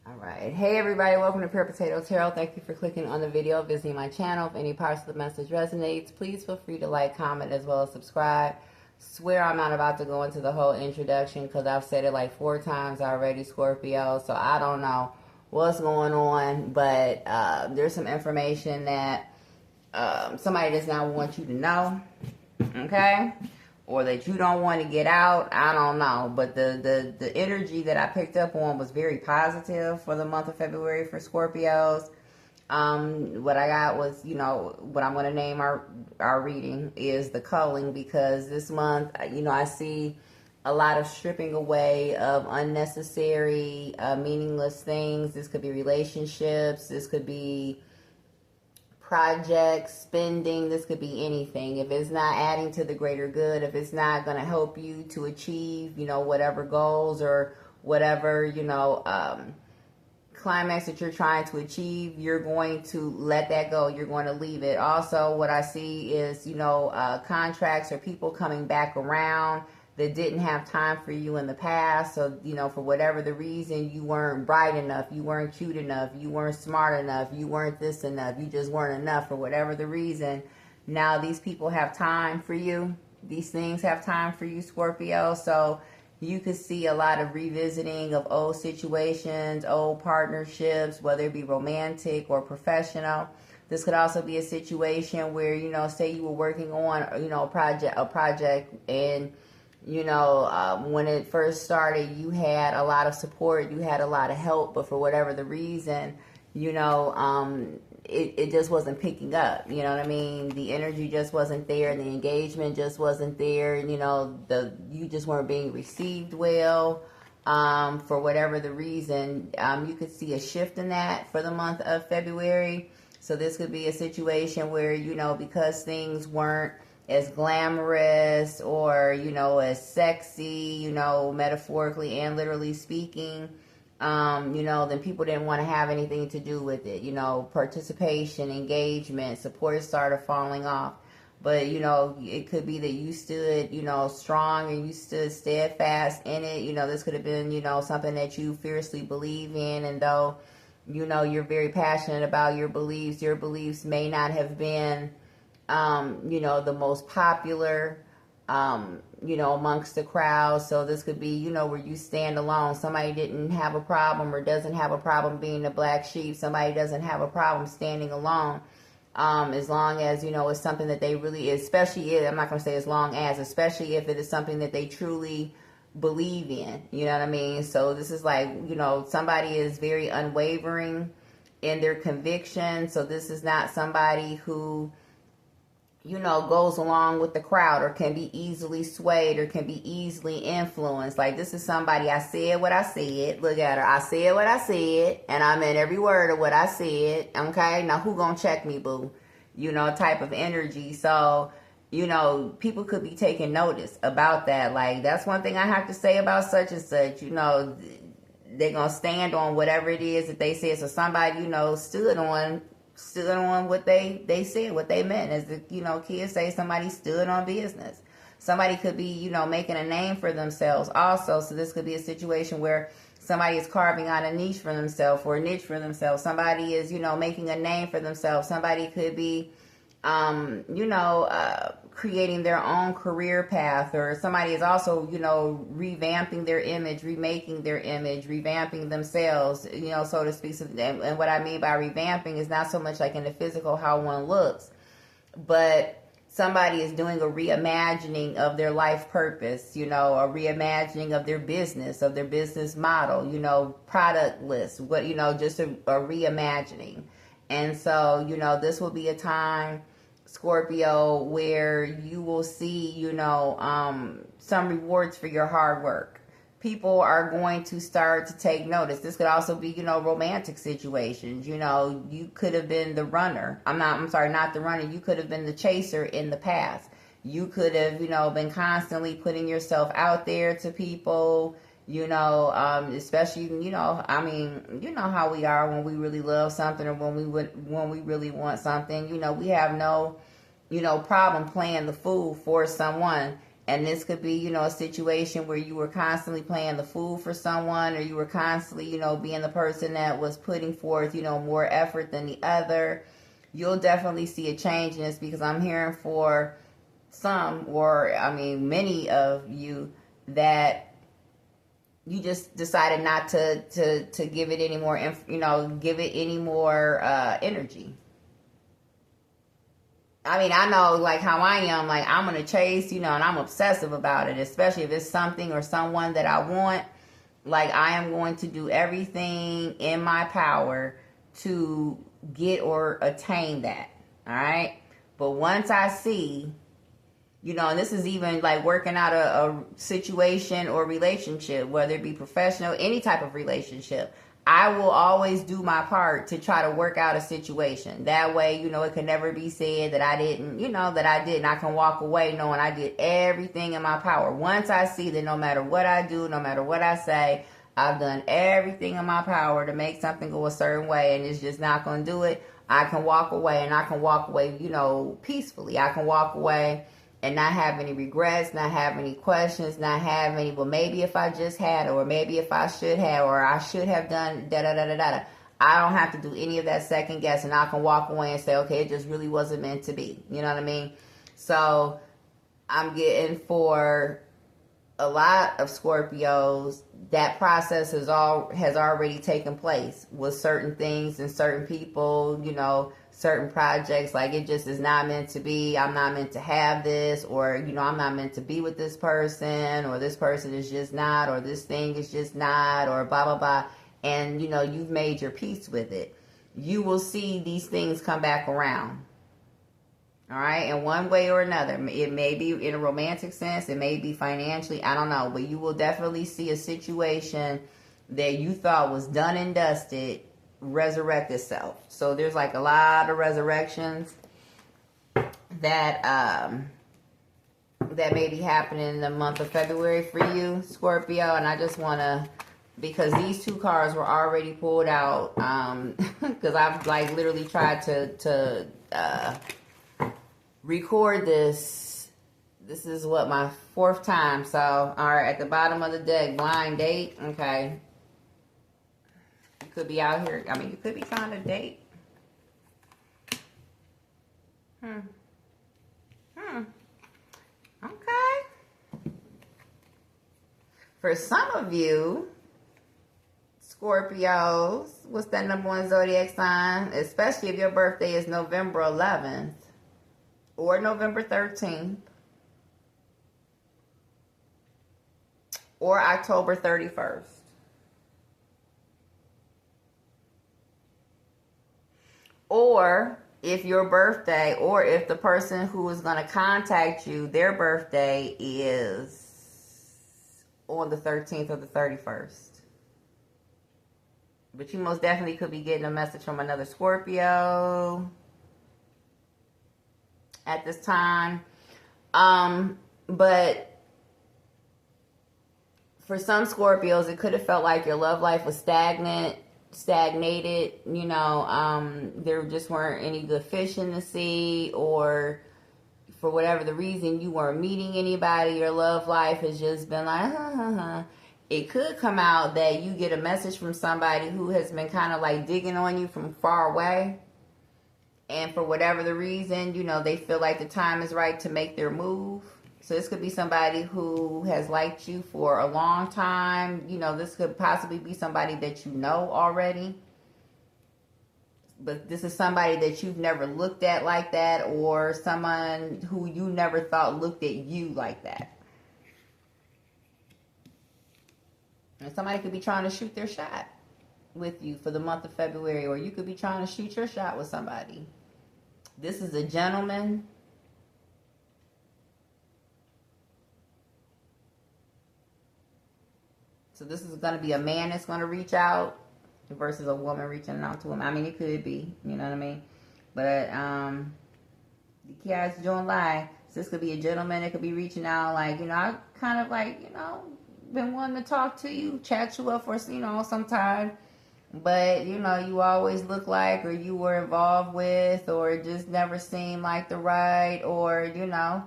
All right. Hey, everybody. Welcome to Pure Potato Tarot. Thank you for clicking on the video, visiting my channel. If any parts of the message resonates, please feel free to like, comment, as well as subscribe. Swear I'm not about to go into the whole introduction because I've said it like 4 times already, Scorpio. So I don't know what's going on, but there's some information that somebody does not want you to know. Okay? Or that you don't want to get out. I don't know. But the energy that I picked up on was very positive for the month of February for Scorpios. What I got was, what I'm going to name our reading is the culling, because this month, I see a lot of stripping away of unnecessary, meaningless things. This could be relationships. This could be projects, spending. This could be anything. If it's not adding to the greater good, if it's not going to help you to achieve, whatever goals or whatever, climax that you're trying to achieve, you're going to let that go. You're going to leave it. Also, what I see is, contracts or people coming back around that didn't have time for you in the past. So, for whatever the reason, you weren't bright enough, you weren't cute enough, you weren't smart enough, you weren't this enough, you just weren't enough for whatever the reason. Now these people have time for you. These things have time for you, Scorpio. So you could see a lot of revisiting of old situations, old partnerships, whether it be romantic or professional. This could also be a situation where, say you were working on, a project and when it first started, you had a lot of support, you had a lot of help, but for whatever the reason, it just wasn't picking up. You know what I mean? The energy just wasn't there, the engagement just wasn't there. You just weren't being received well. For whatever the reason, you could see a shift in that for the month of February. So this could be a situation where, because things weren't as glamorous or, as sexy, metaphorically and literally speaking, then people didn't want to have anything to do with it. Participation, engagement, support started falling off. But, it could be that you stood, strong, and you stood steadfast in it. This could have been, something that you fiercely believe in. And though, you're very passionate about your beliefs may not have been the most popular, amongst the crowd. So this could be, where you stand alone. Somebody didn't have a problem or doesn't have a problem being the black sheep. Somebody doesn't have a problem standing alone. As long as, it's something that they really, especially if, I'm not going to say as long as, especially if it is something that they truly believe in, you know what I mean? So this is like, somebody is very unwavering in their conviction. So this is not somebody who, goes along with the crowd or can be easily swayed or can be easily influenced. Like, this is somebody, I said what I said. Look at her. I said what I said, and I meant every word of what I said. Okay? Now, who gonna check me, boo? Type of energy. So, people could be taking notice about that. Like, that's one thing I have to say about such and such. They're gonna stand on whatever it is that they said. So somebody, stood on what they said, what they meant. As the kids say, somebody stood on business. Somebody could be making a name for themselves also. So this could be a situation where somebody is carving out a niche for themselves or a niche for themselves. Somebody is making a name for themselves. Somebody could be creating their own career path, or somebody is also, revamping their image, remaking their image, revamping themselves, so to speak. And what I mean by revamping is not so much like in the physical, how one looks, but somebody is doing a reimagining of their life purpose, a reimagining of their business model, product list, just a reimagining. And so, this will be a time, Scorpio, where you will see, some rewards for your hard work. People are going to start to take notice. This could also be, romantic situations. You could have been the runner. Not the runner. You could have been the chaser in the past. You could have, been constantly putting yourself out there to people, especially, how we are when we really love something or when we really want something. We have no, problem playing the fool for someone. And this could be, you know, a situation where you were constantly playing the fool for someone, or you were constantly, you know, being the person that was putting forth, you know, more effort than the other. You'll definitely see a change in this, because I'm hearing for some, or I mean, many of you, that you just decided not to give it any more, you know, give it any more energy. I mean, I know like how I am, like I'm going to chase, you know, and I'm obsessive about it, especially if it's something or someone that I want. Like I am going to do everything in my power to get or attain that. All right. But once I see, you know, and this is even like working out a situation or relationship, whether it be professional, any type of relationship, I will always do my part to try to work out a situation. That way, you know, it can never be said that I didn't, you know, that I didn't. I can walk away knowing I did everything in my power. Once I see that no matter what I do, no matter what I say, I've done everything in my power to make something go a certain way, and it's just not going to do it, I can walk away, and I can walk away, you know, peacefully. I can walk away and not have any regrets, not have any questions, not have any, well, maybe if I just had, or maybe if I should have, or I should have done da-da-da-da-da. I don't have to do any of that second guess, and I can walk away and say, okay, it just really wasn't meant to be. You know what I mean? So I'm getting for a lot of Scorpios, that process has already taken place with certain things and certain people, you know, certain projects. Like it just is not meant to be. I'm not meant to have this, or, you know, I'm not meant to be with this person, or this person is just not, or this thing is just not, or blah, blah, blah. And, you know, you've made your peace with it. You will see these things come back around. All right, in one way or another. It may be in a romantic sense, it may be financially, I don't know, but you will definitely see a situation that you thought was done and dusted resurrect itself. So there's like a lot of resurrections that that may be happening in the month of February for you, Scorpio. And I just want to, because these two cards were already pulled out, because I've like literally tried to record this. This is what, my fourth time. So, all right, at the bottom of the deck, blind date. Okay. You could be out here. I mean, you could be trying to date. Okay. For some of you, Scorpios, what's that number one zodiac sign? Especially if your birthday is November 11th. Or November 13th, or October 31st. Or if your birthday, or if the person who is going to contact you, their birthday is on the 13th or the 31st. But you most definitely could be getting a message from another Scorpio at this time. But for some Scorpios, it could have felt like your love life was stagnated, you know, there just weren't any good fish in the sea, or for whatever the reason, you weren't meeting anybody. Your love life has just been like, It could come out that you get a message from somebody who has been kind of like digging on you from far away. And for whatever the reason, you know, they feel like the time is right to make their move. So this could be somebody who has liked you for a long time. You know, this could possibly be somebody that you know already. But this is somebody that you've never looked at like that, or someone who you never thought looked at you like that. And somebody could be trying to shoot their shot with you for the month of February, or you could be trying to shoot your shot with somebody. This is a gentleman. So this is going to be a man that's going to reach out versus a woman reaching out to him. I mean, it could be, you know what I mean? But the cards don't lie. So this could be a gentleman that could be reaching out, like, you know, I kind of like, you know, been wanting to talk to you, chat you up for, you know, some time. But, you know, you always look like, or you were involved with, or it just never seemed like the right, or, you know,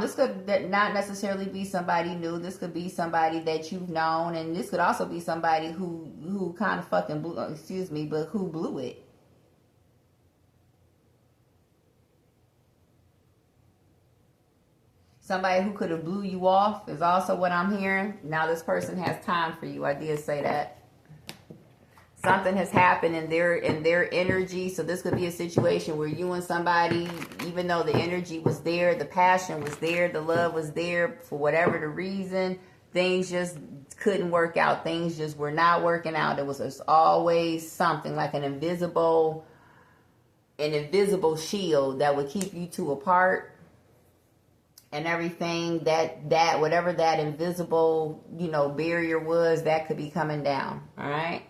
This could not necessarily be somebody new. This could be somebody that you've known, and this could also be somebody who kind of fucking blew, excuse me, but who blew it. Somebody who could have blew you off is also what I'm hearing. Now this person has time for you. I did say that. Something has happened in their energy. So this could be a situation where you and somebody, even though the energy was there, the passion was there, the love was there, for whatever the reason, things just couldn't work out. Things just were not working out. There was just always something like an invisible shield that would keep you two apart. And everything that whatever that invisible, barrier was, that could be coming down. All right.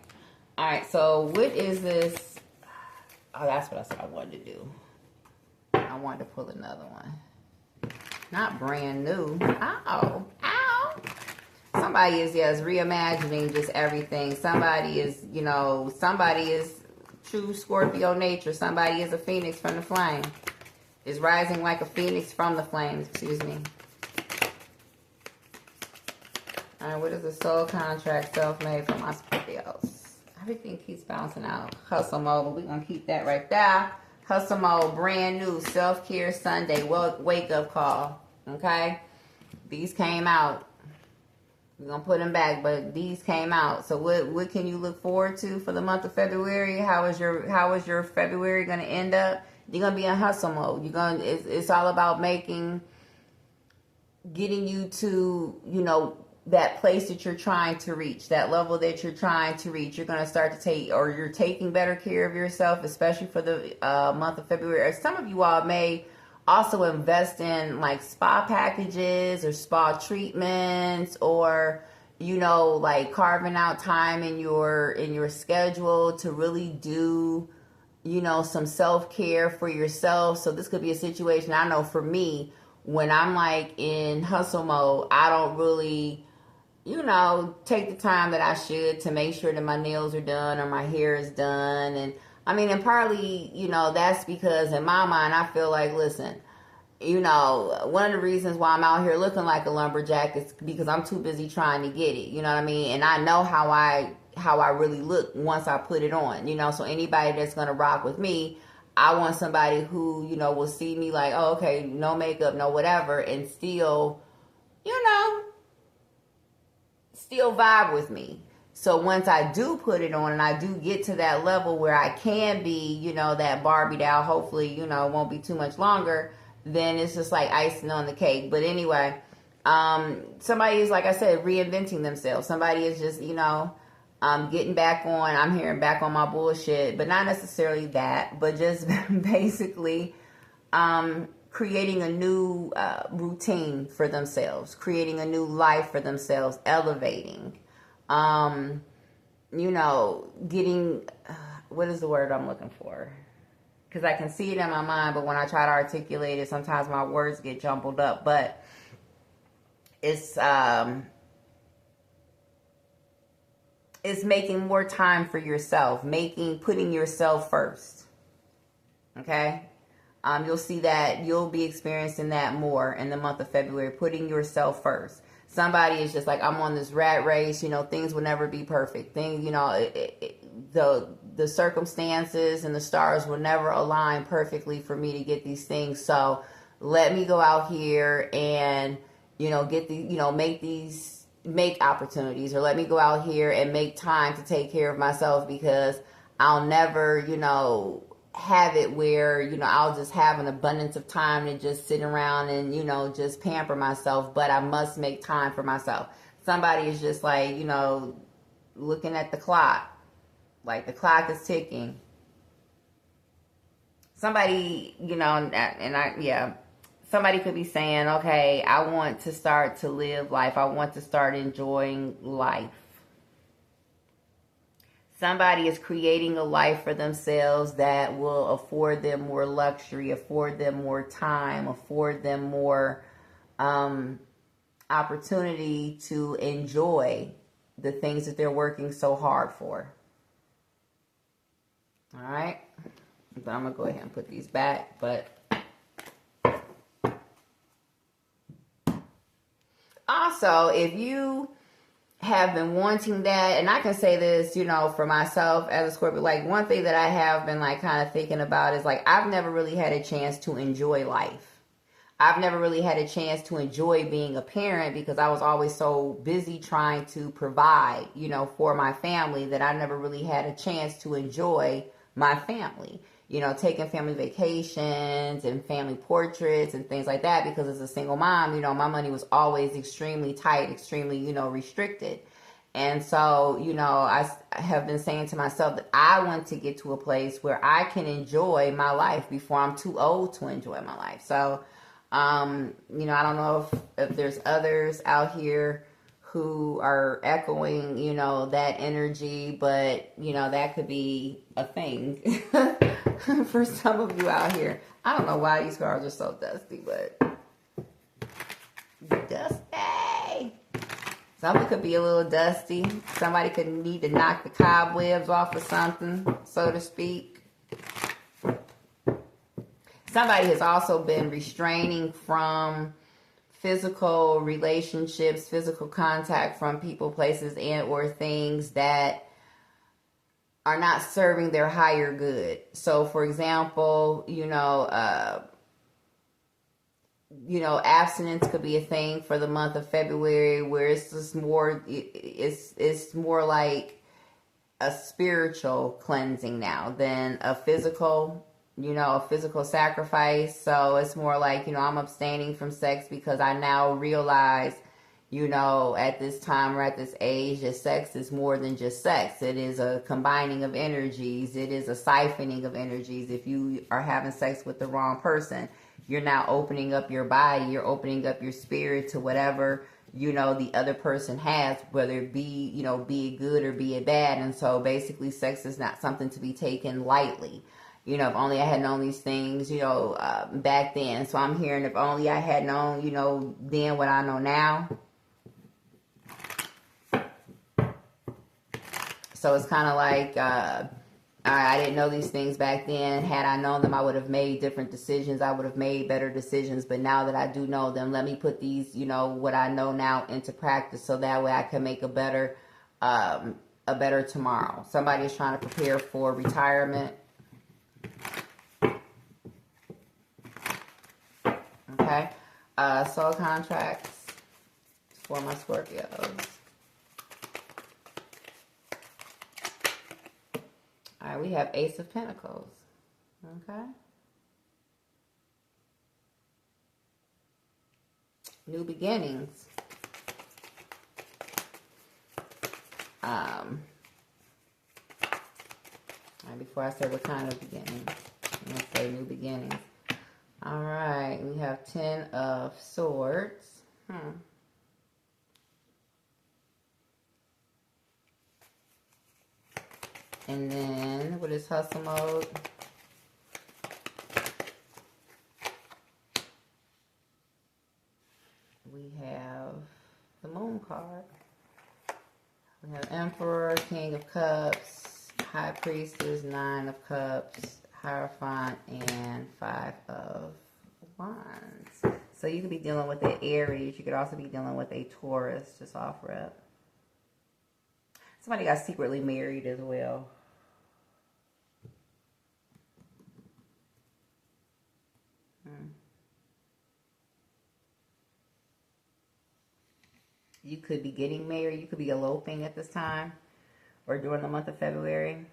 All right, so what is this? Oh, that's what I said I wanted to do. I wanted to pull another one. Not brand new. Ow. Somebody is, reimagining just everything. Somebody is true Scorpio nature. Somebody is a phoenix from the flame. Is rising like a phoenix from the flames, excuse me. All right, what is the soul contract self-made for my Scorpios? Everything keeps bouncing out. Hustle mode, but we're going to keep that right there. Hustle mode, brand new, self-care Sunday, wake-up call, okay? These came out. We're going to put them back, but these came out. So what can you look forward to for the month of February? How is your February going to end up? You're going to be in hustle mode. It's all about getting you to, that place that you're trying to reach, that level that you're trying to reach. You're going to start to you're taking better care of yourself, especially for the month of February. Or some of you all may also invest in like spa packages or spa treatments, or, like carving out time in your schedule to really do, some self-care for yourself. So this could be a situation. I know for me, when I'm like in hustle mode, I don't really, take the time that I should to make sure that my nails are done or my hair is done. And partly, that's because in my mind, I feel like, listen, one of the reasons why I'm out here looking like a lumberjack is because I'm too busy trying to get it. You know what I mean? And I know how I really look once I put it on, so anybody that's going to rock with me, I want somebody who, will see me like, oh, okay, no makeup, no whatever, and still, still vibe with me. So once I do put it on and I do get to that level where I can be, that Barbie doll, hopefully, it won't be too much longer, then it's just like icing on the cake. But anyway, somebody is, like I said, reinventing themselves. Somebody is just, getting back on, I'm hearing back on my bullshit, but not necessarily that, but just basically creating a new routine for themselves, creating a new life for themselves, elevating, getting, what is the word I'm looking for? Because I can see it in my mind, but when I try to articulate it, sometimes my words get jumbled up, but it's making more time for yourself, putting yourself first. Okay? You'll see that you'll be experiencing that more in the month of February, putting yourself first. Somebody is just like, I'm on this rat race, things will never be perfect. The circumstances and the stars will never align perfectly for me to get these things. So let me go out here and, make opportunities, or let me go out here and make time to take care of myself, because I'll never, have it where, I'll just have an abundance of time to just sit around and, just pamper myself, but I must make time for myself. Somebody is just like, looking at the clock, like the clock is ticking. Somebody, somebody could be saying, okay, I want to start to live life. I want to start enjoying life. Somebody is creating a life for themselves that will afford them more luxury, afford them more time, afford them more opportunity to enjoy the things that they're working so hard for. All right. But I'm going to go ahead and put these back. But also, if you have been wanting that, and I can say this, for myself as a Scorpio, like one thing that I have been like kind of thinking about is like I've never really had a chance to enjoy life. I've never really had a chance to enjoy being a parent because I was always so busy trying to provide, for my family, that I never really had a chance to enjoy my family. Taking family vacations and family portraits and things like that, because as a single mom, my money was always extremely tight, extremely, restricted. And so, I have been saying to myself that I want to get to a place where I can enjoy my life before I'm too old to enjoy my life. So, I don't know if there's others out here who are echoing, that energy, but, that could be a thing for some of you out here. I don't know why these cars are so dusty, but dusty. Something could be a little dusty. Somebody could need to knock the cobwebs off of something, so to speak. Somebody has also been restraining from physical relationships, physical contact from people, places, and or things that are not serving their higher good. So, for example, abstinence could be a thing for the month of February, where it's just more, it's more like a spiritual cleansing now than a physical sacrifice. So it's more like, I'm abstaining from sex because I now realize, at this time or at this age, that sex is more than just sex. It is a combining of energies. It is a siphoning of energies. If you are having sex with the wrong person, you're now opening up your body. You're opening up your spirit to whatever, the other person has, whether it be, be it good or be it bad. And so basically sex is not something to be taken lightly. If only I had known these things, back then. So I'm hearing, if only I had known, then what I know now. So it's kind of like, I didn't know these things back then. Had I known them, I would have made different decisions. I would have made better decisions. But now that I do know them, let me put these, what I know now into practice, so that way I can make a better tomorrow. Somebody is trying to prepare for retirement. Okay. Soul contracts for my Scorpios. All right, we have Ace of Pentacles. Okay. New beginnings. Before I say what kind of beginnings, I'm going to say new beginnings. All right, we have 10 of Swords. And then, what is Hustle Mode? We have the Moon card. We have Emperor, King of Cups, High Priestess, 9 of Cups, Hierophant, and 5 of Wands. So you could be dealing with an Aries. You could also be dealing with a Taurus, just off rep. Somebody got secretly married as well. You could be getting married. You could be eloping at this time or during the month of February.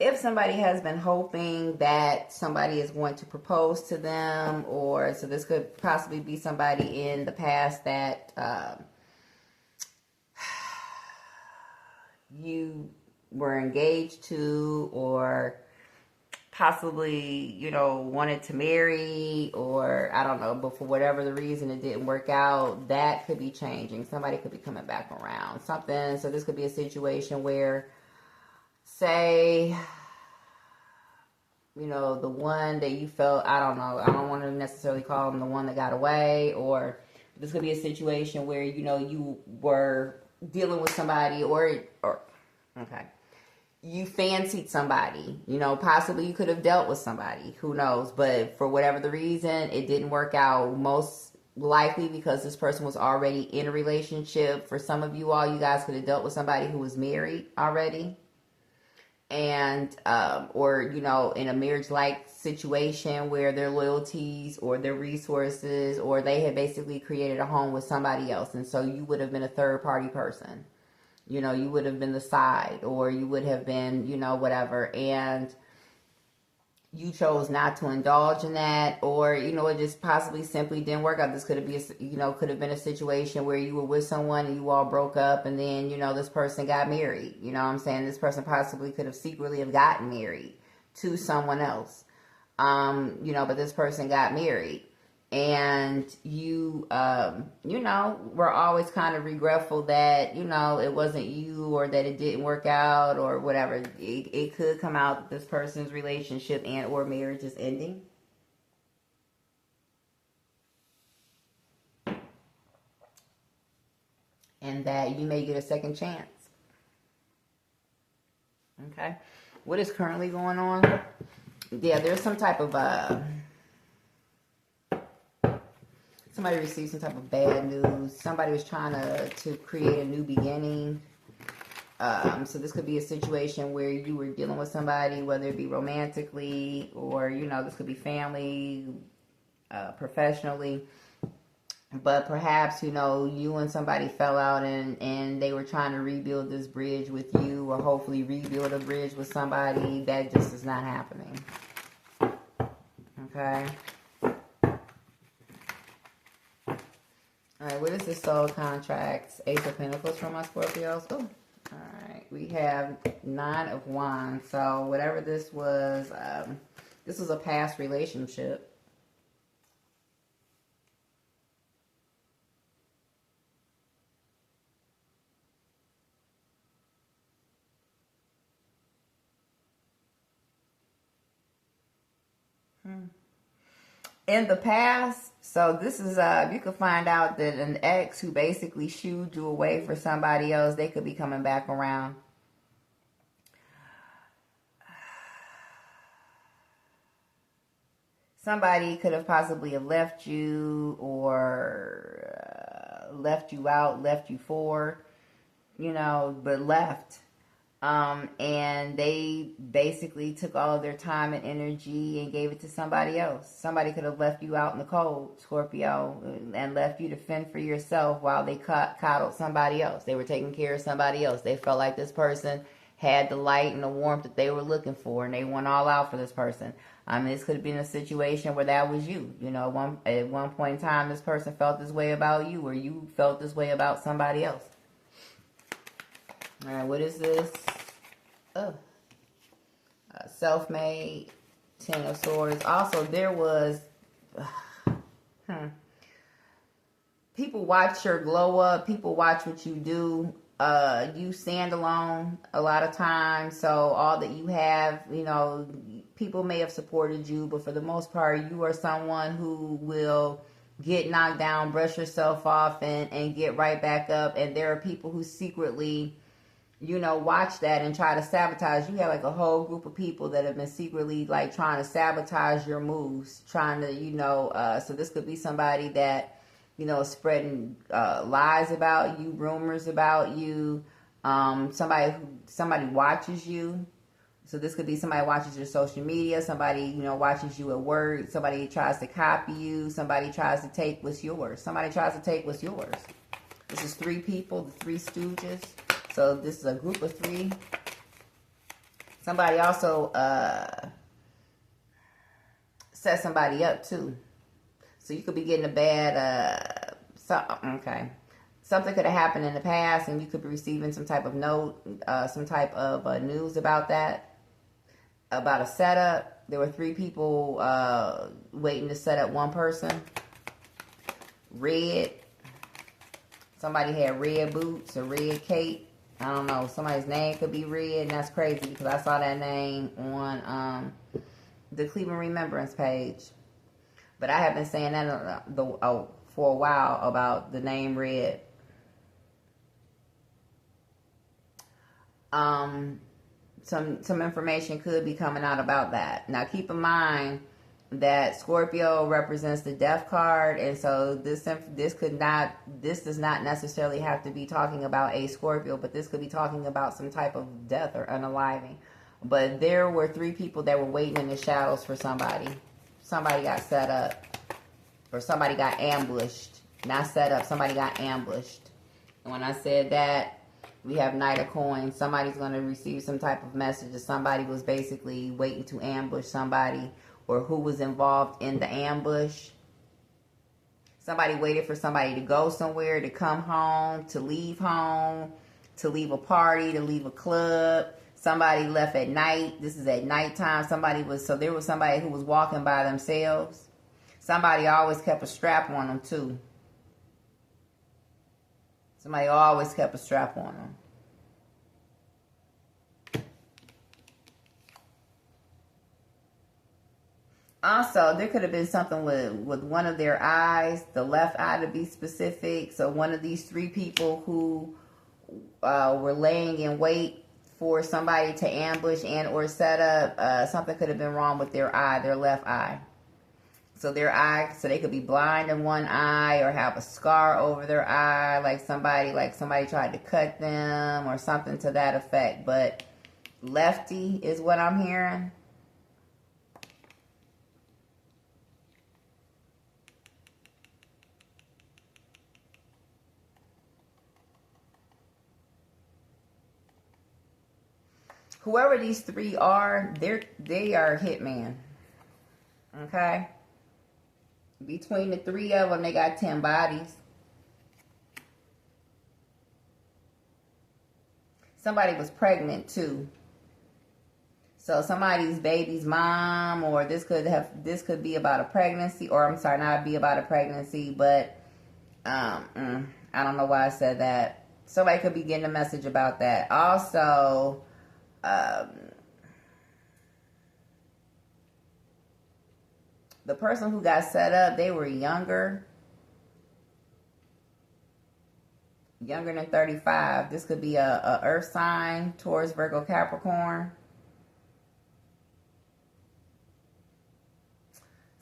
If somebody has been hoping that somebody is going to propose to them, or so this could possibly be somebody in the past that you were engaged to, or possibly, wanted to marry, or I don't know, but for whatever the reason it didn't work out, that could be changing. Somebody could be coming back around. Something, so this could be a situation where, say, the one that you felt, I don't know, I don't want to necessarily call them the one that got away, or This could be a situation where, you know, you were dealing with somebody or okay, you fancied somebody, you know, possibly you could have dealt with somebody, who knows, but for whatever the reason, it didn't work out, most likely because this person was already in a relationship. For some of you all, you guys could have dealt with somebody who was married already, and or, you know, in a marriage like situation where their loyalties or their resources, or they had basically created a home with somebody else, and so you would have been a third party person. You know, you would have been the side, or you would have been, you know, whatever, and you chose not to indulge in that, or, you know, it just possibly simply didn't work out. This could have been, you know, could have been a situation where you were with someone and you all broke up, and then, you know, this person got married. You know what I'm saying? This person possibly could have secretly have gotten married to someone else. You know, but this person got married, and you, you know, were always kind of regretful that, you know, it wasn't you, or that it didn't work out, or whatever. It could come out that this person's relationship and or marriage is ending. And that you may get a second chance. Okay. What is currently going on? Yeah, there's some type of somebody received some type of bad news. Somebody was trying to create a new beginning. So this could be a situation where you were dealing with somebody, whether it be romantically, or, you know, this could be family, professionally. But perhaps, you know, you and somebody fell out, and they were trying to rebuild this bridge with you, or hopefully rebuild a bridge with somebody. That just is not happening. Okay. All right, what is the soul contracts? Ace of Pentacles for my Scorpios. Oh, all right. We have 9 of Wands. So whatever this was a past relationship. In the past, so this is you could find out that an ex who basically shooed you away for somebody else, they could be coming back around. Somebody could have possibly have left you, or left you out, left you for, you know, but left. And they basically took all of their time and energy and gave it to somebody else. Somebody could have left you out in the cold, Scorpio, and left you to fend for yourself while they coddled somebody else. They were taking care of somebody else. They felt like this person had the light and the warmth that they were looking for, and they went all out for this person. I mean, this could have been a situation where that was you. You know, at one point in time, this person felt this way about you, or you felt this way about somebody else. All right, what is this? Oh, self-made, 10 of Swords. Also, there was, people watch your glow up. People watch what you do. You stand alone a lot of times. So all that you have, you know, people may have supported you, but for the most part, you are someone who will get knocked down, brush yourself off, and get right back up. And there are people who secretly, you know, watch that and try to sabotage. You have like a whole group of people that have been secretly like trying to sabotage your moves, trying to, you know, so this could be somebody that, you know, is spreading lies about you, rumors about you, somebody watches you. So this could be somebody watches your social media, somebody, you know, watches you at work, somebody tries to copy you, somebody tries to take what's yours. Somebody tries to take what's yours. This is 3 people, the 3 Stooges. So this is a group of 3. Somebody also set somebody up too. So you could be getting a bad, okay. Something could have happened in the past, and you could be receiving some type of note, some type of news about that, about a setup. There were 3 people waiting to set up one person. Red. Somebody had red boots, a red cape. I don't know. Somebody's name could be red, and that's crazy because I saw that name on the Cleveland Remembrance page. But I have been saying that for a while about the name Red. Some information could be coming out about that. Now keep in mind that Scorpio represents the death card, and so this does not necessarily have to be talking about a Scorpio, but this could be talking about some type of death or unaliving. But there were 3 people that were waiting in the shadows for somebody. Somebody got set up, or somebody got ambushed. Not set up, somebody got ambushed. And when I said that, we have Knight of Coins. Somebody's going to receive some type of message that somebody was basically waiting to ambush somebody, or who was involved in the ambush. Somebody waited for somebody to go somewhere, to come home, to leave a party, to leave a club. Somebody left at night. This is at nighttime. So there was somebody who was walking by themselves. Somebody always kept a strap on them too. Somebody always kept a strap on them. Also, there could have been something with one of their eyes, the left eye to be specific. So one of these 3 people who were laying in wait for somebody to ambush and or set up, something could have been wrong with their eye, their left eye. So their eye, so they could be blind in one eye or have a scar over their eye, like somebody tried to cut them or something to that effect. But lefty is what I'm hearing. Whoever these 3 are, they are hitman. Okay? Between the 3 of them, they got 10 bodies. Somebody was pregnant too. So somebody's baby's mom, or this could be about a pregnancy, or I'm sorry, not be about a pregnancy, but I don't know why I said that. Somebody could be getting a message about that. Also, the person who got set up, they were younger than 35. This could be a earth sign, Taurus, Virgo, Capricorn.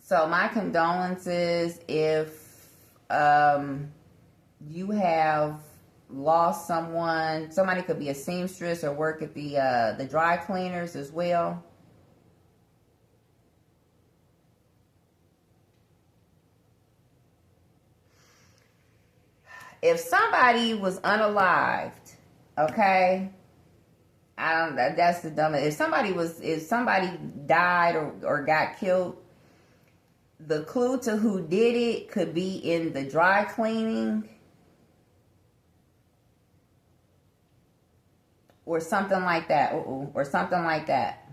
So my condolences if you have lost someone. Somebody could be a seamstress or work at the dry cleaners as well. If somebody was unalived, okay, that's the dumbest. If somebody died or got killed, the clue to who did it could be in the dry cleaning or something like that. Or something like that.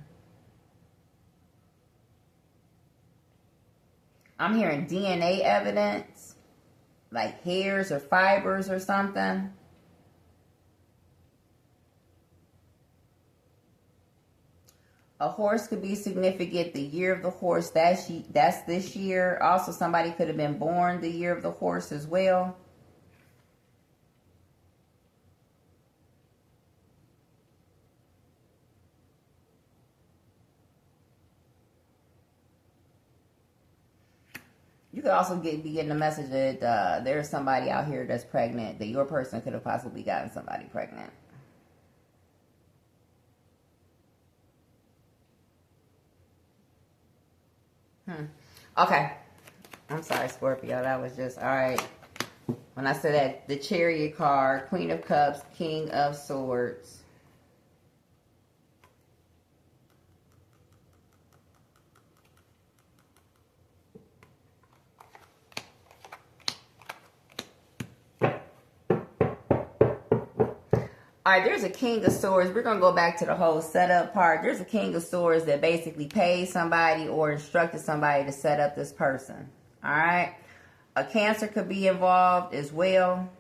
I'm hearing DNA evidence, like hairs or fibers or something. A horse could be significant. The year of the horse, that's this year. Also, somebody could have been born the year of the horse as well. You could also be getting a message that there's somebody out here that's pregnant, that your person could have possibly gotten somebody pregnant. Okay. I'm sorry, Scorpio. That was just, all right. When I said that, the Chariot card, Queen of Cups, King of Swords. All right, there's a King of Swords. We're going to go back to the whole setup part. There's a King of Swords that basically paid somebody or instructed somebody to set up this person. All right. A Cancer could be involved as well.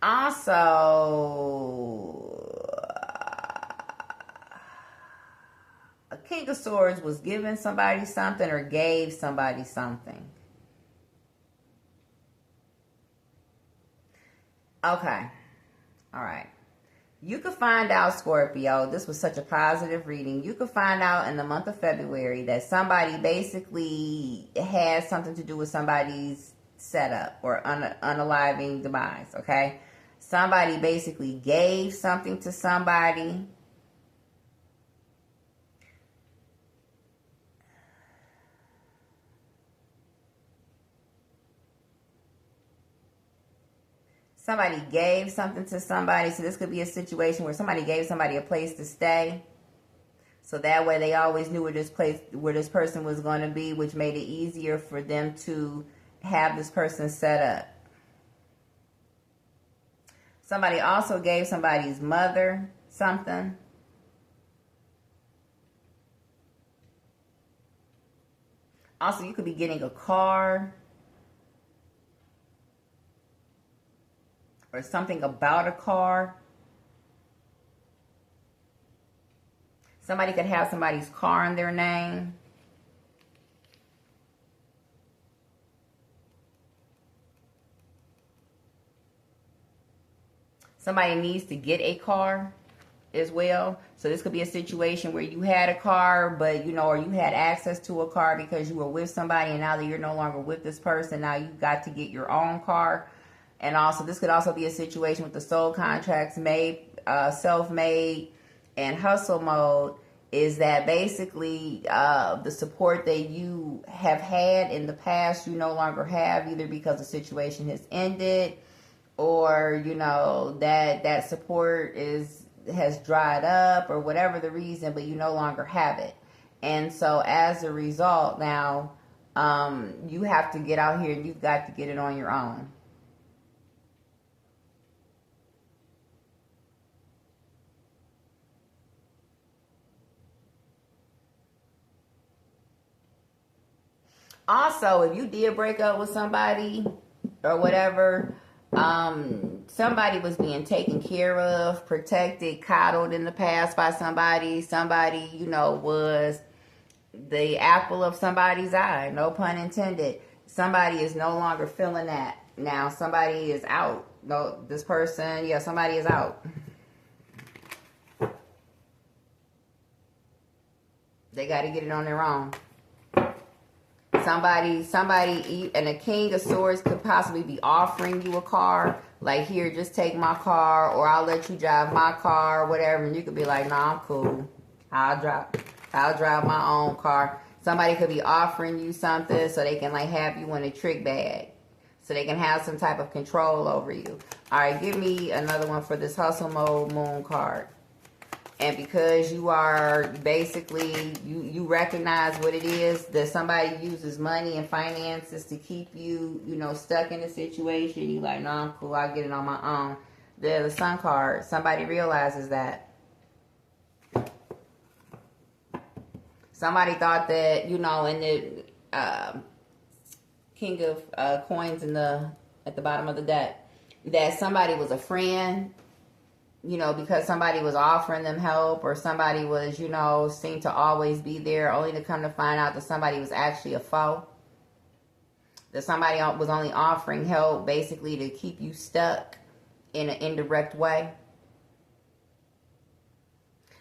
Also, a King of Swords was giving somebody something or gave somebody something. Okay. All right. You could find out, Scorpio, this was such a positive reading. You could find out in the month of February that somebody basically has something to do with somebody's setup or unaliving demise, okay? Somebody basically gave something to somebody. Somebody gave something to somebody. So this could be a situation where somebody gave somebody a place to stay. So that way they always knew where this person was going to be, which made it easier for them to have this person set up. Somebody also gave somebody's mother something. Also, you could be getting a car or something about a car. Somebody could have somebody's car in their name. Somebody needs to get a car as well. So this could be a situation where you had a car, but or you had access to a car because you were with somebody, and now that you're no longer with this person, now you've got to get your own car. And also, this could also be a situation with the soul contracts made, self-made, and hustle mode, is that basically the support that you have had in the past you no longer have, either because the situation has ended or that support has dried up or whatever the reason, but you no longer have it. And so as a result, now you have to get out here and you've got to get it on your own. Also, if you did break up with somebody or whatever, somebody was being taken care of, protected, coddled in the past by somebody. Somebody, was the apple of somebody's eye. No pun intended. Somebody is no longer feeling that. Now somebody is out. No, this person, somebody is out. They got to get it on their own. Somebody, and a King of Swords could possibly be offering you a car. Like, here, just take my car, or I'll let you drive my car, or whatever. And you could be like, nah, I'm cool. I'll drive my own car. Somebody could be offering you something so they can have you in a trick bag. So they can have some type of control over you. All right, give me another one for this hustle mode moon card. And because you are basically, you recognize what it is that somebody uses money and finances to keep you, stuck in a situation. You like, no, I'm cool. I'll get it on my own. The Sun card. Somebody realizes that. Somebody thought that, in the King of Coins at the bottom of the deck, that somebody was a friend. Because somebody was offering them help, or somebody was, seemed to always be there, only to come to find out that somebody was actually a foe. That somebody was only offering help basically to keep you stuck in an indirect way.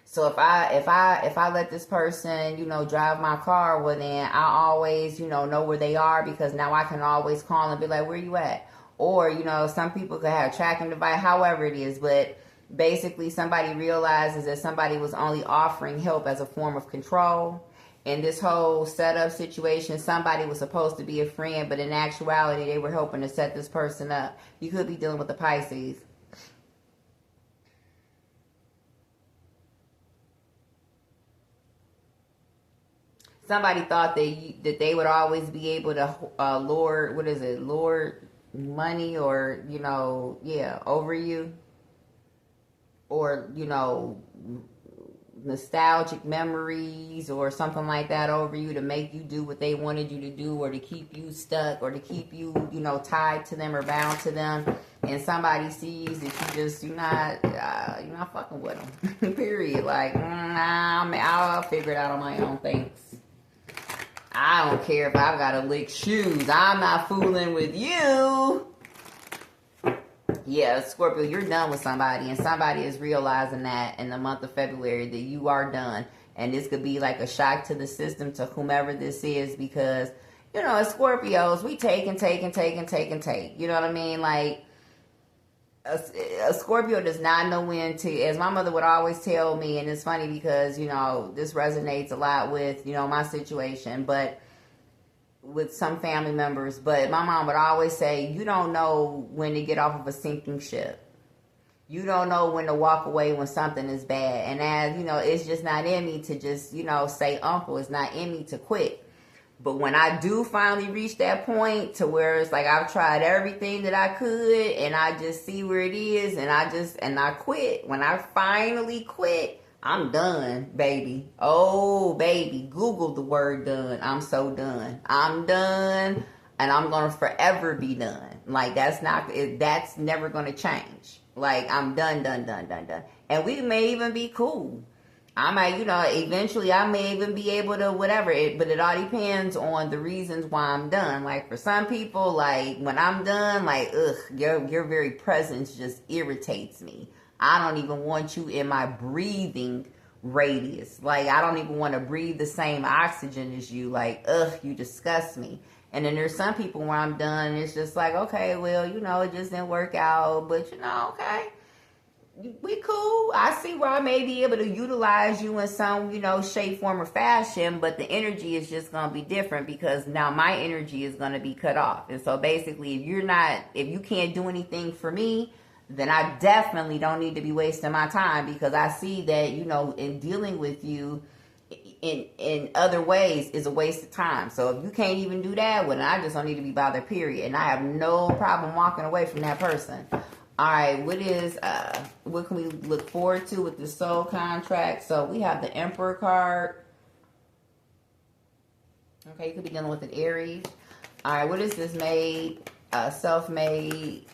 So if I let this person, drive my car, well then I always, know where they are, because now I can always call and be like, where you at? Or, some people could have a tracking device, however it is, but basically somebody realizes that somebody was only offering help as a form of control. In this whole setup situation, somebody was supposed to be a friend, but in actuality, they were helping to set this person up. You could be dealing with the Pisces. Somebody thought that they would always be able to lord money, or, over you. Or, nostalgic memories or something like that over you to make you do what they wanted you to do, or to keep you stuck, or to keep you, tied to them or bound to them. And somebody sees that you're not fucking with them. Period. Like, I'll figure it out on my own. Thanks. I don't care if I've got to lick shoes. I'm not fooling with you. Yeah, Scorpio, you're done with somebody, and somebody is realizing that in the month of February that you are done. And this could be like a shock to the system, to whomever this is, because, as Scorpios, we take and take and take and take and take. You know what I mean? Like, a Scorpio does not know when to, as my mother would always tell me, and it's funny because, this resonates a lot with, my situation, but with some family members, but my mom would always say, you don't know when to get off of a sinking ship. You don't know when to walk away when something is bad. And as, it's just not in me to just, say uncle. It's not in me to quit. But when I do finally reach that point to where it's like I've tried everything that I could and I just see where it is and I quit. When I finally quit, I'm done, baby. Oh, baby. Google the word done. I'm so done. I'm done, and I'm going to forever be done. Like, that's never going to change. Like, I'm done. And we may even be cool. I might, eventually I may even be able to whatever, but it all depends on the reasons why I'm done. Like, for some people, like, when I'm done, like, your very presence just irritates me. I don't even want you in my breathing radius. Like, I don't even want to breathe the same oxygen as you. Like, you disgust me. And then there's some people where I'm done, and it's just like, okay, well, it just didn't work out, but okay. We cool. I see where I may be able to utilize you in some, shape, form, or fashion, but the energy is just going to be different because now my energy is going to be cut off. And so basically, if you can't do anything for me, then I definitely don't need to be wasting my time, because I see that, in dealing with you in other ways is a waste of time. So if you can't even do that, well, then I just don't need to be bothered, period. And I have no problem walking away from that person. All right, what can we look forward to with the soul contract? So we have the Emperor card. Okay, you could be dealing with an Aries. All right, what is this made? Self-made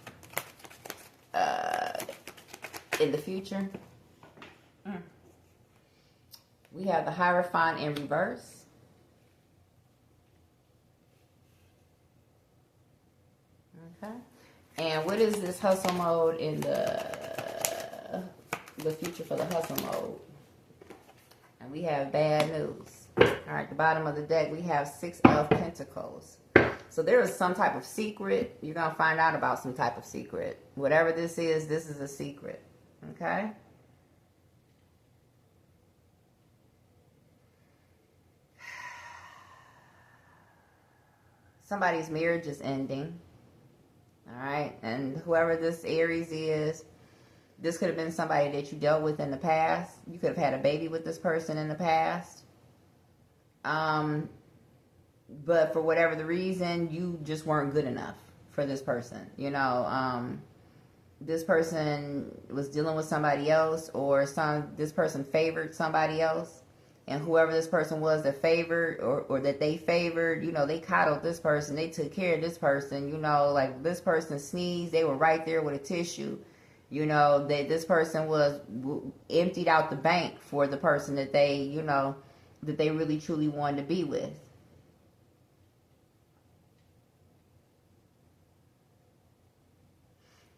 in the future. We have the Hierophant in reverse. Okay. And what is this hustle mode in the future for the hustle mode? And we have bad news. All right, the bottom of the deck, we have 6 of Pentacles. So there is some type of secret. You're going to find out about some type of secret. Whatever this is a secret. Okay? Somebody's marriage is ending. All right, and whoever this Aries is, this could have been somebody that you dealt with in the past. You could have had a baby with this person in the past. But for whatever the reason, you just weren't good enough for this person. This person was dealing with somebody else, or this person favored somebody else. And whoever this person was that favored or that they favored, they coddled this person. They took care of this person. Like this person sneezed, they were right there with a tissue. That this person was emptied out the bank for the person that they, that they really truly wanted to be with.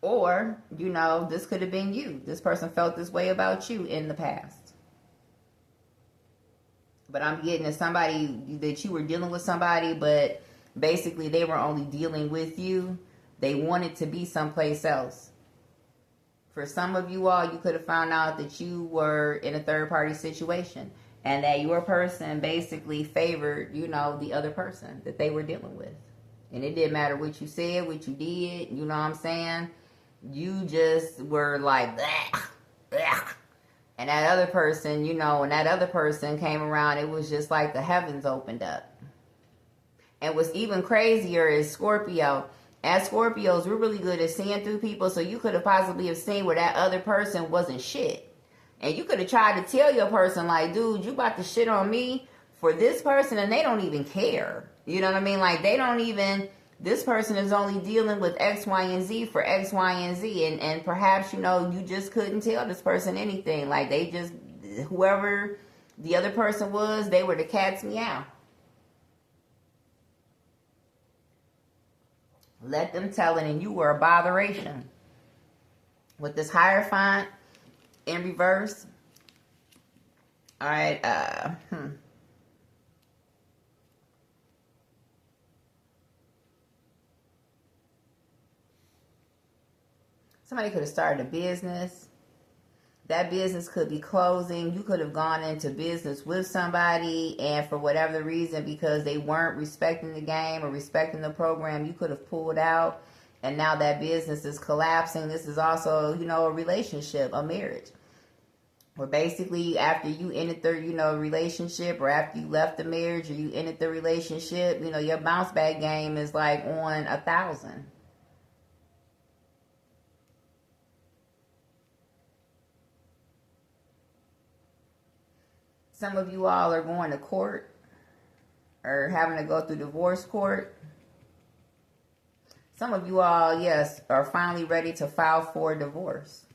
Or, this could have been you. This person felt this way about you in the past. But I'm getting somebody that you were dealing with somebody, but basically they were only dealing with you. They wanted to be someplace else. For some of you all, you could have found out that you were in a third-party situation and that your person basically favored, the other person that they were dealing with. And it didn't matter what you said, what you did, you know what I'm saying? You just were like, bleh, bleh. And that other person, when that other person came around, it was just like the heavens opened up. And what's even crazier is Scorpio. As Scorpios, we're really good at seeing through people. So you could have possibly have seen where that other person wasn't shit. And you could have tried to tell your person, like, dude, you about to shit on me for this person, and they don't even care. You know what I mean? Like, they don't even, this person is only dealing with X, Y, and Z for X, Y, and Z. And perhaps, you know, you just couldn't tell this person anything. Like, they just, whoever the other person was, they were the cat's meow. Let them tell it, and you were a botheration. With this Hierophant in reverse. All right. Somebody could have started a business. That business could be closing. You could have gone into business with somebody, and for whatever reason, because they weren't respecting the game or respecting the program, you could have pulled out, and now that business is collapsing. This is also, you know, a relationship, a marriage, where basically after you ended the, you know, relationship, or after you left the marriage, or you ended the relationship, you know, your bounce back game is like on 1,000. Some of you all are going to court or having to go through divorce court. Some of you all, yes, are finally ready to file for divorce.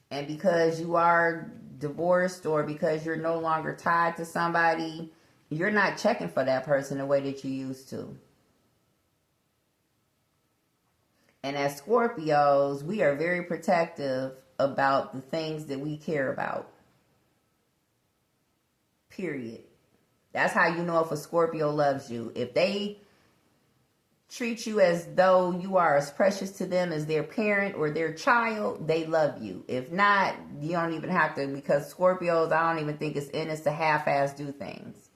And because you are divorced, or because you're no longer tied to somebody, you're not checking for that person the way that you used to. And as Scorpios, we are very protective about the things that we care about. Period. That's how you know if a Scorpio loves you. If they treat you as though you are as precious to them as their parent or their child, they love you. If not, you don't even have to, because Scorpios, I don't even think it's in us to half-ass do things.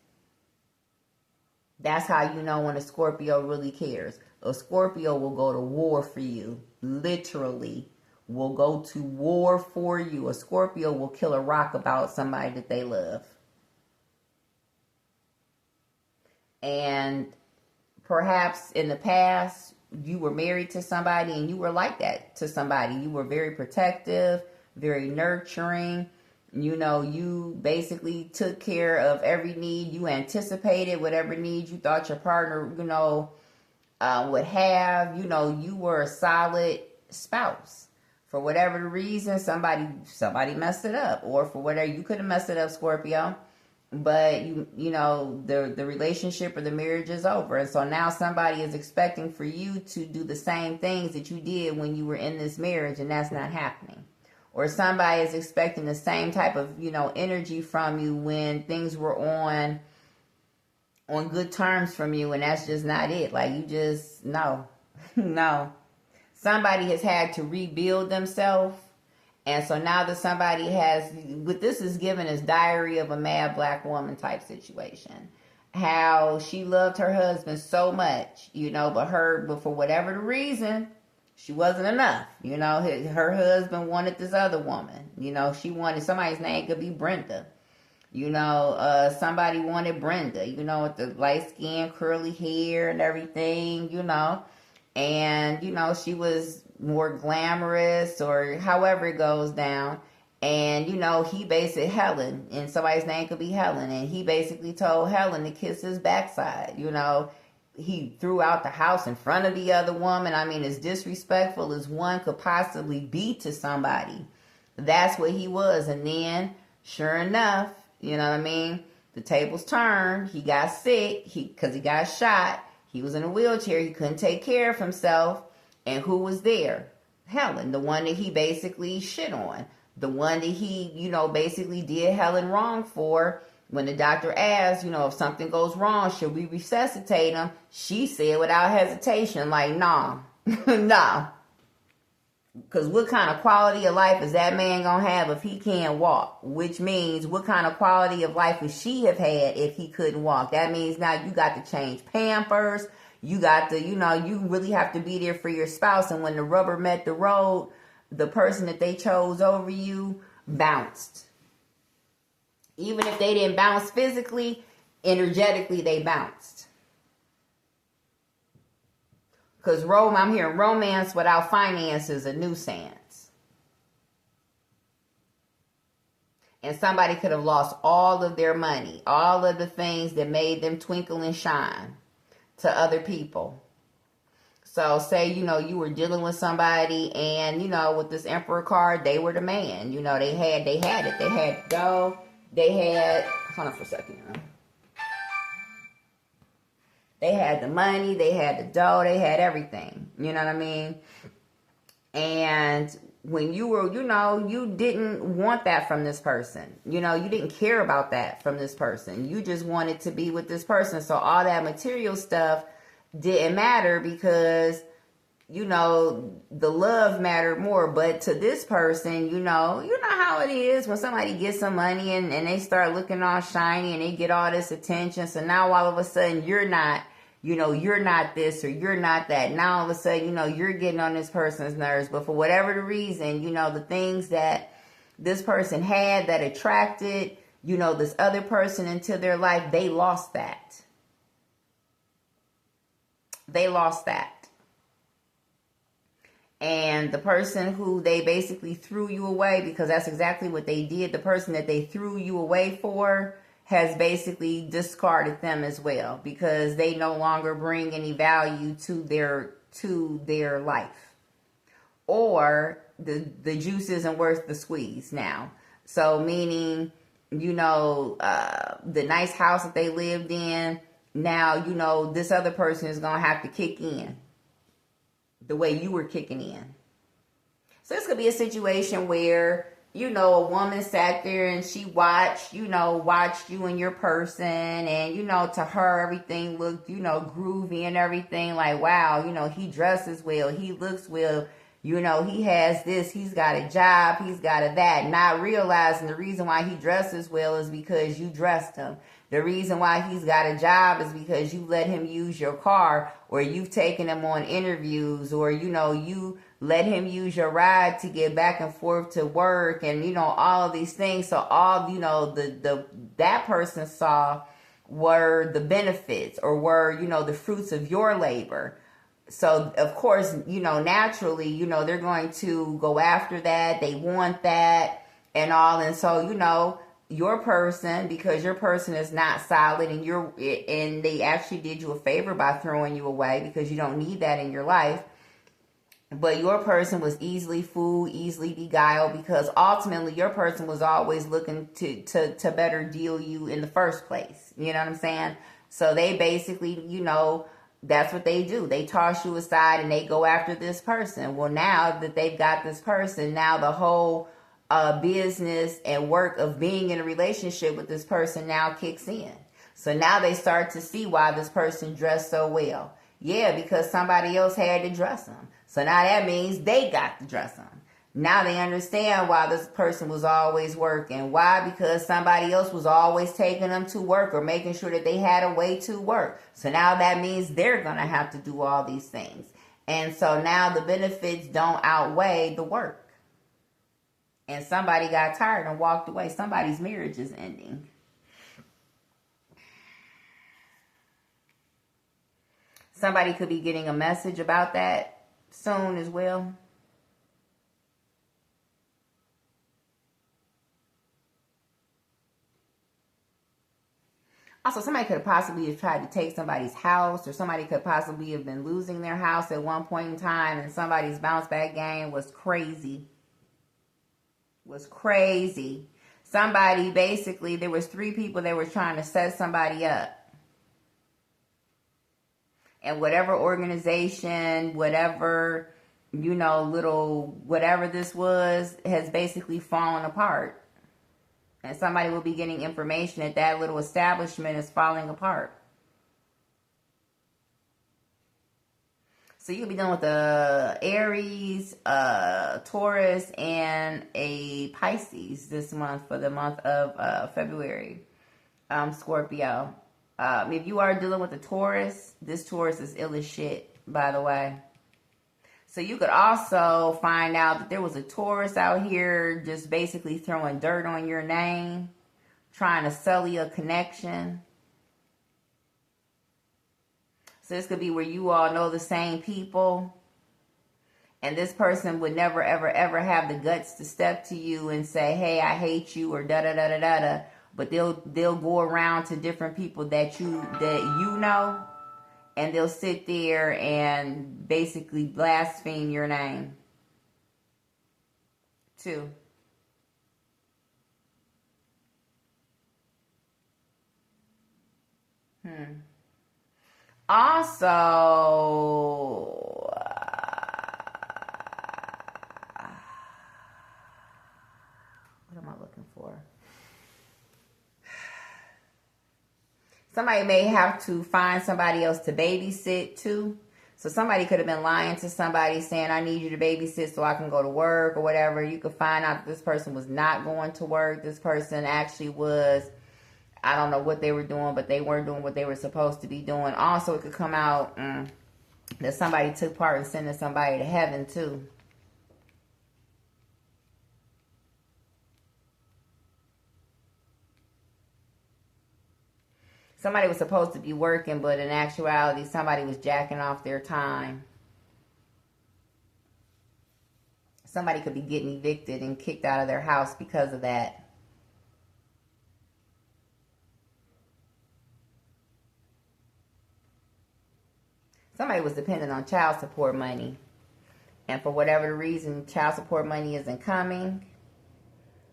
That's how you know when a Scorpio really cares. A Scorpio will go to war for you. Literally will go to war for you. A Scorpio will kill a rock about somebody that they love. And perhaps in the past, you were married to somebody and you were like that to somebody. You were very protective, very nurturing. You know, you basically took care of every need. You anticipated whatever need you thought your partner, you know, would have. You know, you were a solid spouse. For whatever the reason, somebody messed it up. Or for whatever, you could have messed it up, Scorpio. But you know, the relationship or the marriage is over. And so now somebody is expecting for you to do the same things that you did when you were in this marriage, and that's not happening. Or somebody is expecting the same type of, you know, energy from you when things were on good terms from you, and that's just not it. Like, you just, no. No. Somebody has had to rebuild themselves. And so now that somebody has, what this is given as Diary of a Mad Black Woman type situation. How she loved her husband so much, you know, but for whatever the reason, she wasn't enough. You know, her husband wanted this other woman. You know, she wanted, somebody's name could be Brenda. You know, somebody wanted Brenda, you know, with the light skin, curly hair and everything, you know. And, you know, she was more glamorous, or however it goes down. And, you know, he basically, Helen, and somebody's name could be Helen, and he basically told Helen to kiss his backside. You know, he threw out the house in front of the other woman. I mean, as disrespectful as one could possibly be to somebody. That's what he was. And then, sure enough, you know what I mean, the tables turned. He got sick because he got shot. He was in a wheelchair. He couldn't take care of himself. And who was there? Helen, the one that he basically shit on. The one that he, you know, basically did Helen wrong for. When the doctor asked, you know, if something goes wrong, should we resuscitate him? She said without hesitation, like, nah, nah. Because what kind of quality of life is that man going to have if he can't walk? Which means, what kind of quality of life would she have had if he couldn't walk? That means now you got to change Pampers. You got to, you know, you really have to be there for your spouse. And when the rubber met the road, the person that they chose over you bounced. Even if they didn't bounce physically, energetically they bounced. Because I'm hearing romance without finance is a nuisance. And somebody could have lost all of their money, all of the things that made them twinkle and shine to other people. So say, you were dealing with somebody and, with this Emperor card, they were the man. They had it. They had dough. They had, hold on for a second. They had the money. They had the dough. They had everything. You know what I mean? And when you were, you didn't want that from this person. You didn't care about that from this person. You just wanted to be with this person. So all that material stuff didn't matter because, the love mattered more. But to this person, you know how it is when somebody gets some money and they start looking all shiny and they get all this attention. So now all of a sudden you're not, you're not this or you're not that. Now all of a sudden, you're getting on this person's nerves. But for whatever the reason, the things that this person had that attracted, this other person into their life, they lost that. They lost that. And the person who they basically threw you away, because that's exactly what they did, the person that they threw you away for has basically discarded them as well, because they no longer bring any value to their life. Or the juice isn't worth the squeeze now. So meaning, the nice house that they lived in, now, this other person is going to have to kick in the way you were kicking in. So this could be a situation where, a woman sat there and she watched you and your person. And, to her, everything looked, groovy and everything. Like, wow, he dresses well. He looks well. He has this. He's got a job. He's got a that. Not realizing the reason why he dresses well is because you dressed him. The reason why he's got a job is because you let him use your car, or you've taken him on interviews, or, you let him use your ride to get back and forth to work, and, all of these things. So all, that person saw were the benefits, or were, the fruits of your labor. So, of course, naturally, they're going to go after that. They want that and all. And so, your person, because your person is not solid, and they actually did you a favor by throwing you away because you don't need that in your life. But your person was easily fooled, easily beguiled, because ultimately your person was always looking to better deal you in the first place. You know what I'm saying? So they basically, that's what they do. They toss you aside and they go after this person. Well, now that they've got this person, now the whole business and work of being in a relationship with this person now kicks in. So now they start to see why this person dressed so well. Yeah, because somebody else had to dress them. So now that means they got to dress them. Now they understand why this person was always working. Why? Because somebody else was always taking them to work or making sure that they had a way to work. So now that means they're going to have to do all these things. And so now the benefits don't outweigh the work. And somebody got tired and walked away. Somebody's marriage is ending. Somebody could be getting a message about that soon as well. Also, somebody could have possibly have tried to take somebody's house, or somebody could possibly have been losing their house at one point in time, and somebody's bounce back game was crazy. Somebody, basically, there was 3 people that were trying to set somebody up. And whatever organization, whatever, whatever this was, has basically fallen apart. And somebody will be getting information that little establishment is falling apart. So you'll be dealing with a Aries, Taurus, and a Pisces this month for the month of February. Scorpio. If you are dealing with a Taurus, this Taurus is ill as shit, by the way. So you could also find out that there was a Taurus out here just basically throwing dirt on your name, trying to sully a connection. So this could be where you all know the same people, and this person would never, ever, ever have the guts to step to you and say, hey, I hate you, or da-da-da-da-da-da. But they'll go around to different people that you know, and they'll sit there and basically blaspheme your name. 2. Also, what am I looking for? Somebody may have to find somebody else to babysit too. So somebody could have been lying to somebody saying, I need you to babysit so I can go to work or whatever. You could find out that this person was not going to work. This person actually was, I don't know what they were doing, but they weren't doing what they were supposed to be doing. Also, it could come out that somebody took part in sending somebody to heaven too. Somebody was supposed to be working, but in actuality, somebody was jacking off their time. Somebody could be getting evicted and kicked out of their house because of that. Somebody was dependent on child support money. And for whatever the reason, child support money isn't coming.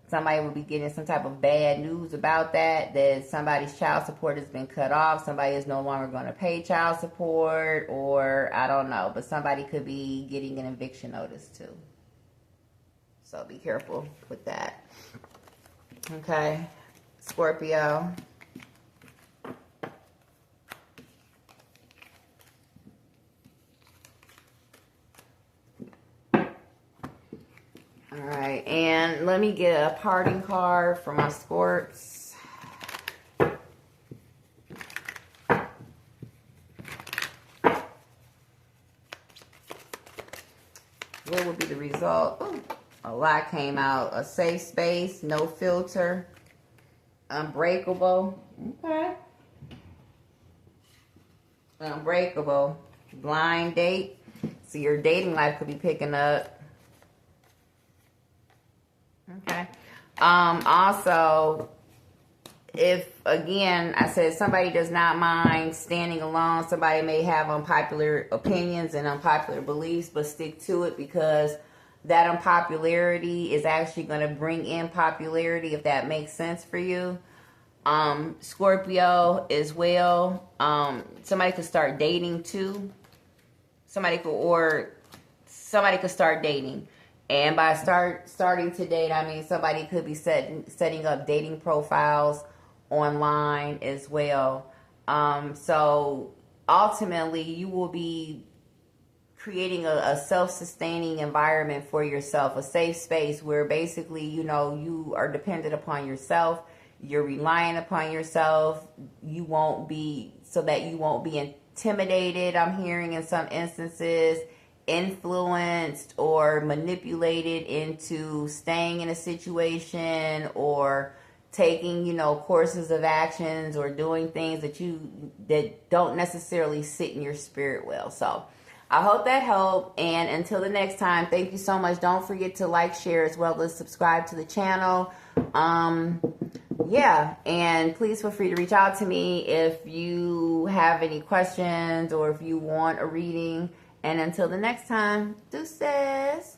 Somebody will be getting some type of bad news about that somebody's child support has been cut off. Somebody is no longer going to pay child support, or I don't know. But somebody could be getting an eviction notice too. So be careful with that. Okay, Scorpio. All right, and let me get a parting card for my Scorps. What would be the result? Ooh, a lot came out. A safe space, no filter, unbreakable. Okay. Unbreakable. Blind date. So your dating life could be picking up. Okay. Also, if, again, I said somebody does not mind standing alone, somebody may have unpopular opinions and unpopular beliefs, but stick to it, because that unpopularity is actually going to bring in popularity, if that makes sense for you. Scorpio as well. Somebody could start dating too. Somebody could start dating. And by starting to date, I mean somebody could be setting up dating profiles online as well. So ultimately, you will be creating a self-sustaining environment for yourself, a safe space where basically, you are dependent upon yourself. You're relying upon yourself. So that you won't be intimidated, I'm hearing in some instances, influenced or manipulated into staying in a situation or taking, courses of actions or doing things that don't necessarily sit in your spirit well. So I hope that helped. And until the next time, thank you so much. Don't forget to like, share, as well as subscribe to the channel. Yeah, and please feel free to reach out to me if you have any questions or if you want a reading. And until the next time, deuces.